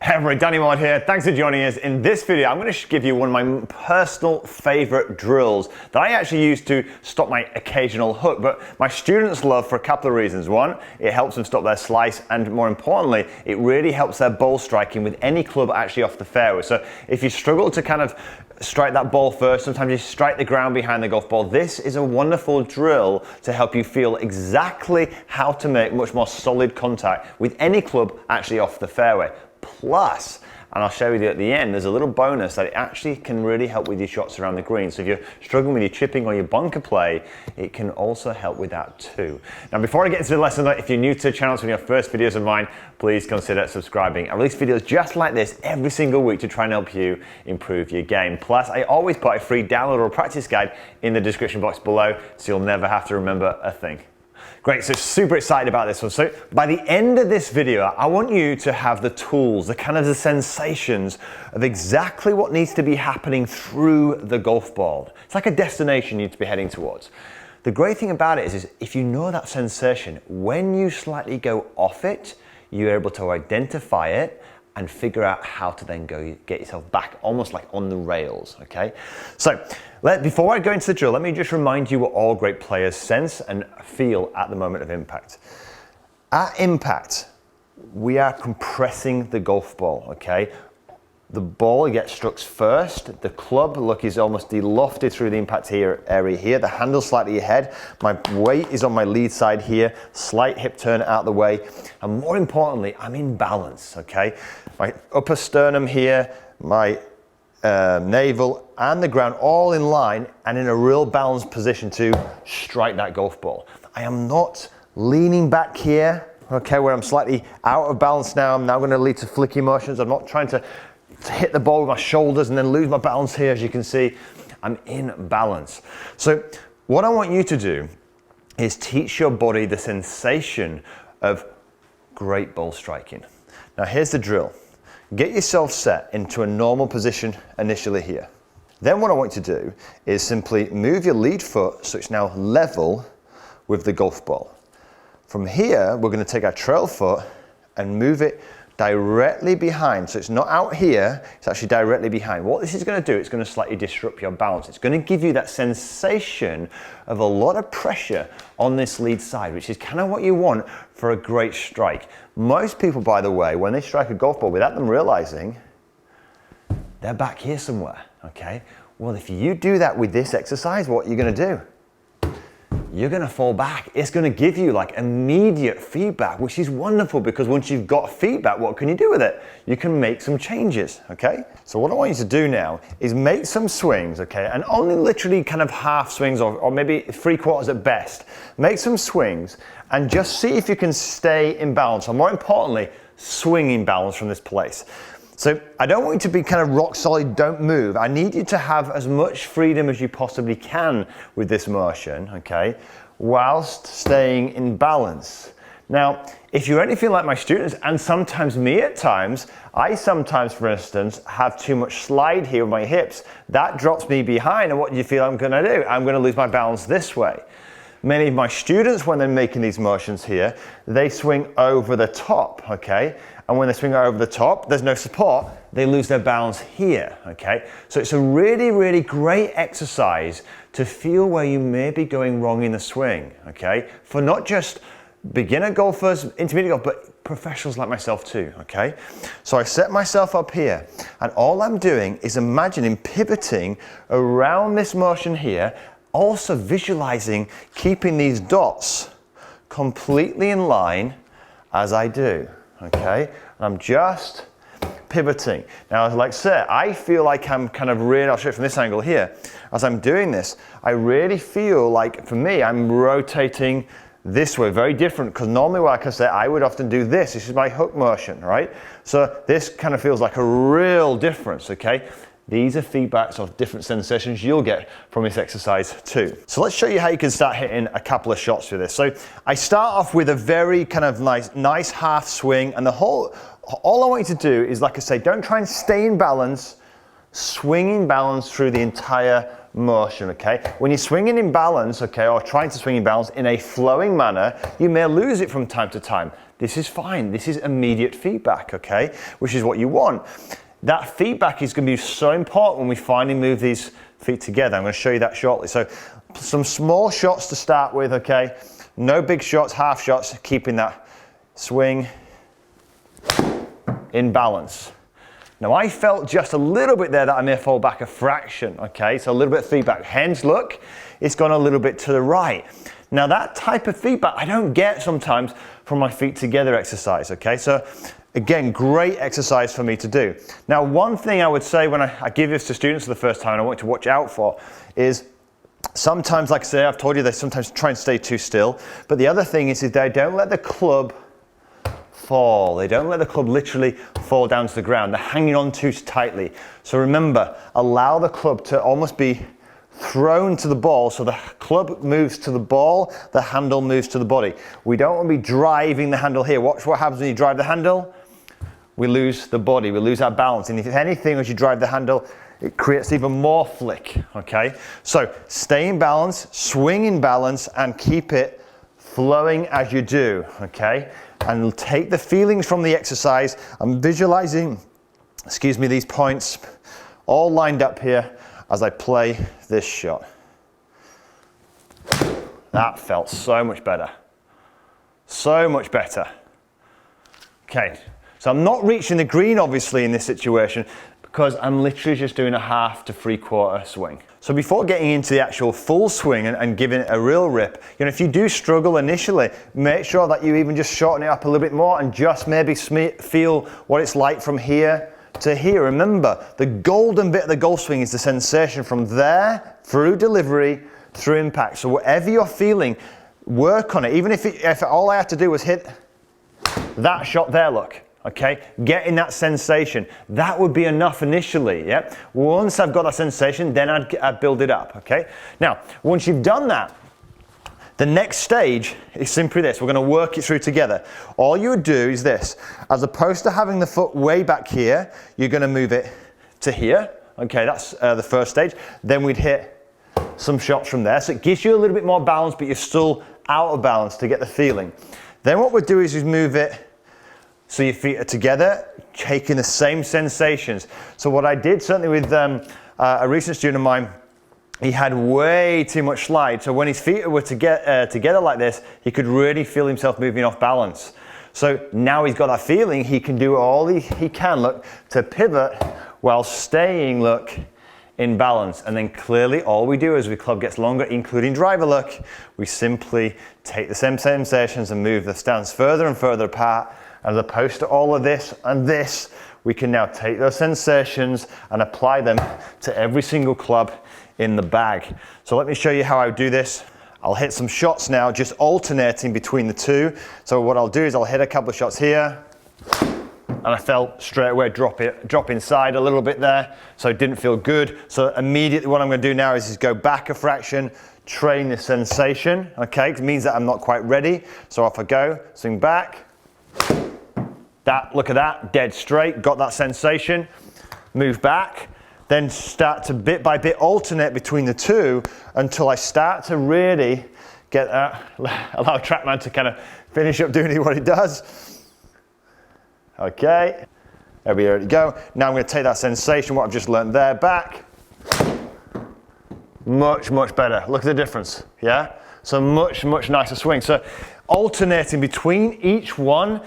Hey everybody, Danny Maude here. Thanks for joining us. In this video, I'm going to give you one of my personal favorite drills that I actually use to stop my occasional hook, but my students love for a couple of reasons. One, it helps them stop their slice, and more importantly, it really helps their ball striking with any club actually off the fairway. So if you struggle to kind of strike that ball first, sometimes you strike the ground behind the golf ball, this is a wonderful drill to help you feel exactly how to make much more solid contact with any club actually off the fairway. Plus, and I'll show you at the end, there's a little bonus that it actually can really help with your shots around the green. So if you're struggling with your chipping or your bunker play, it can also help with that too. Now before I get into the lesson, if you're new to the channel, it's one of your first videos of mine, please consider subscribing. I release videos just like this every single week to try and help you improve your game. Plus, I always put a free downloadable practice guide in the description box below, so you'll never have to remember a thing. Great, so super excited about this one. So by the end of this video, I want you to have the tools, the sensations of exactly what needs to be happening through the golf ball. It's like a destination you need to be heading towards. The great thing about it is if you know that sensation, when you slightly go off it, you're able to identify it and figure out how to then go get yourself back almost like on the rails, okay? So before I go into the drill, let me just remind you what all great players sense and feel at the moment of impact. At impact, we are compressing the golf ball, okay? The ball gets struck first. The club, look, is almost de-lofted through the impact area here. The handle's slightly ahead. My weight is on my lead side here. Slight hip turn out the way. And more importantly, I'm in balance, okay? My upper sternum here, my navel and the ground all in line and in a real balanced position to strike that golf ball. I am not leaning back here, okay, where I'm slightly out of balance now. I'm now going to lead to flicky motions. I'm not trying to hit the ball with my shoulders and then lose my balance here. As you can see, I'm in balance. So what I want you to do is teach your body the sensation of great ball striking. Now here's the drill. Get yourself set into a normal position initially here. Then what I want you to do is simply move your lead foot so it's now level with the golf ball. From here, we're going to take our trail foot and move it directly behind. So it's not out here, it's actually directly behind. What this is going to do, it's going to slightly disrupt your balance. It's going to give you that sensation of a lot of pressure on this lead side, which is kind of what you want for a great strike. Most people, by the way, when they strike a golf ball without them realizing, they're back here somewhere, okay? Well, if you do that with this exercise, what you're going to do? You're going to fall back. It's going to give you like immediate feedback, which is wonderful because once you've got feedback, what can you do with it? You can make some changes, okay? So what I want you to do now is make some swings, okay? And only literally kind of half swings or maybe 3/4 at best. Make some swings and just see if you can stay in balance, or more importantly, swing in balance from this place. So I don't want you to be kind of rock solid, don't move. I need you to have as much freedom as you possibly can with this motion, okay, whilst staying in balance. Now, if you're anything like my students, and sometimes me at times, I sometimes, for instance, have too much slide here with my hips. That drops me behind, and what do you feel I'm gonna do? I'm gonna lose my balance this way. Many of my students, when they're making these motions here, they swing over the top, okay? And when they swing over the top, there's no support, they lose their balance here, okay? So it's a really, really great exercise to feel where you may be going wrong in the swing, okay? For not just beginner golfers, intermediate golf, but professionals like myself too, okay? So I set myself up here, and all I'm doing is imagining pivoting around this motion here, also visualizing keeping these dots completely in line as I do, okay? And I'm just pivoting. Now, like I said, I feel like I'm kind of really, I'll show it from this angle here. As I'm doing this, I really feel like, for me, I'm rotating this way, very different, because normally, like I said, I would often do this. This is my hook motion, right? So this kind of feels like a real difference, okay? These are feedbacks of different sensations you'll get from this exercise too. So let's show you how you can start hitting a couple of shots with this. So I start off with a very kind of nice half swing, and all I want you to do is, like I say, don't try and stay in balance, swing in balance through the entire motion, okay? When you're swinging in balance, okay, or trying to swing in balance in a flowing manner, you may lose it from time to time. This is fine. This is immediate feedback, okay? Which is what you want. That feedback is going to be so important when we finally move these feet together. I'm going to show you that shortly. So some small shots to start with, okay? No big shots, half shots, keeping that swing in balance. Now I felt just a little bit there that I may fall back a fraction, okay? So a little bit of feedback. Hence, look, it's gone a little bit to the right. Now that type of feedback I don't get sometimes from my feet together exercise, okay? So again, great exercise for me to do. Now one thing I would say when I give this to students for the first time and I want you to watch out for is sometimes, like I say, I've told you, they sometimes try and stay too still. But the other thing is they don't let the club fall. They don't let the club literally fall down to the ground. They're hanging on too tightly. So remember, allow the club to almost be thrown to the ball, so the club moves to the ball, the handle moves to the body. We don't want to be driving the handle here. Watch what happens when you drive the handle. We lose the body, we lose our balance. And if anything, as you drive the handle, it creates even more flick, okay? So stay in balance, swing in balance, and keep it flowing as you do, okay? And take the feelings from the exercise. I'm visualizing, these points all lined up here as I play this shot. That felt so much better. So much better. Okay, so I'm not reaching the green obviously in this situation because I'm literally just doing a half to 3/4 swing. So before getting into the actual full swing and giving it a real rip, if you do struggle initially, make sure that you even just shorten it up a little bit more and just maybe feel what it's like from here to here. Remember, the golden bit of the golf swing is the sensation from there, through delivery, through impact. So whatever you're feeling, work on it. Even if all I had to do was hit that shot there, look, okay? Getting that sensation, that would be enough initially, yeah? Once I've got that sensation, then I'd build it up, okay? Now, once you've done that, the next stage is simply this. We're going to work it through together. All you would do is this. As opposed to having the foot way back here, you're going to move it to here. Okay, that's the first stage. Then we'd hit some shots from there. So it gives you a little bit more balance, but you're still out of balance to get the feeling. Then what we'll do is move it so your feet are together, taking the same sensations. So what I did, certainly with a recent student of mine, he had way too much slide. So when his feet were together like this, he could really feel himself moving off balance. So now he's got that feeling, he can do all he can, look, to pivot while staying, look, in balance. And then clearly all we do as the club gets longer, including driver, look, we simply take the same sensations and move the stance further and further apart. As opposed to all of this and this, we can now take those sensations and apply them to every single club in the bag. So let me show you how I do this. I'll hit some shots now, just alternating between the two. So what I'll do is I'll hit a couple of shots here, and I felt straight away drop inside a little bit there, so it didn't feel good. So immediately what I'm going to do now is go back a fraction, train the sensation, okay? It means that I'm not quite ready. So off I go, swing back. Look at that, dead straight, got that sensation, move back, then start to bit by bit alternate between the two until I start to really get allow TrackMan to kind of finish up doing what he does. Okay, there we go. Now I'm going to take that sensation, what I've just learned there, back. Much, much better. Look at the difference, yeah? So much, much nicer swing. So alternating between each one,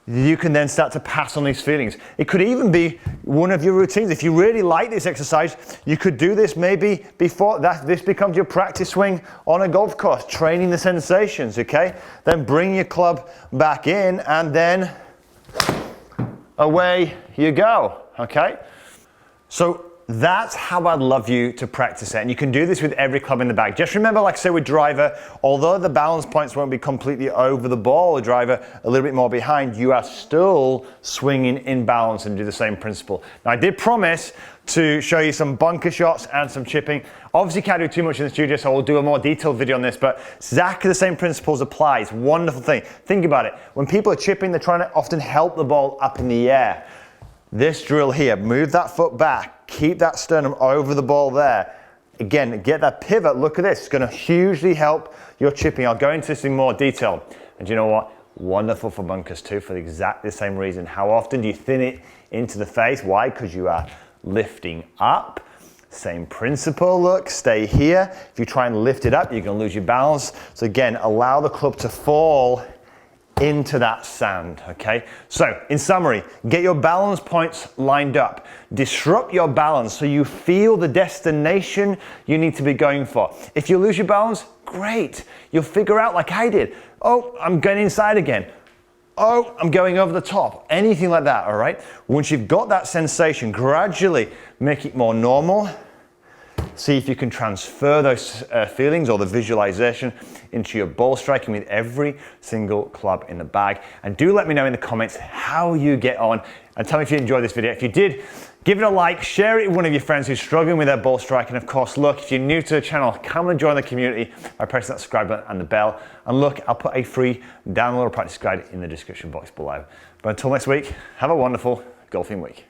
you can then start to pass on these feelings. It could even be one of your routines. If you really like this exercise, you could do this maybe before this becomes your practice swing on a golf course, training the sensations, okay? Then bring your club back in and then away you go, okay? So that's how I'd love you to practice it. And you can do this with every club in the bag. Just remember, like I said with driver, although the balance points won't be completely over the ball, the driver a little bit more behind, you are still swinging in balance and do the same principle. Now I did promise to show you some bunker shots and some chipping. Obviously can't do too much in the studio, so we'll do a more detailed video on this, but exactly the same principles apply. It's a wonderful thing. Think about it. When people are chipping, they're trying to often help the ball up in the air. This drill here, move that foot back, keep that sternum over the ball there. Again, get that pivot, look at this, it's gonna hugely help your chipping. I'll go into this in more detail. And you know what? Wonderful for bunkers too, for exactly the same reason. How often do you thin it into the face? Why? Because you are lifting up. Same principle, look, stay here. If you try and lift it up, you're gonna lose your balance. So again, allow the club to fall into that sand, okay? So, in summary, get your balance points lined up. Disrupt your balance so you feel the destination you need to be going for. If you lose your balance, great. You'll figure out like I did. Oh, I'm going inside again. Oh, I'm going over the top. Anything like that, all right? Once you've got that sensation, gradually make it more normal. See if you can transfer those feelings or the visualization into your ball striking with every single club in the bag. And do let me know in the comments how you get on, and tell me if you enjoyed this video. If you did, give it a like, share it with one of your friends who's struggling with their ball striking. Of course, look, if you're new to the channel, come and join the community by pressing that subscribe button and the bell. And look, I'll put a free download practice guide in the description box below. But until next week, have a wonderful golfing week.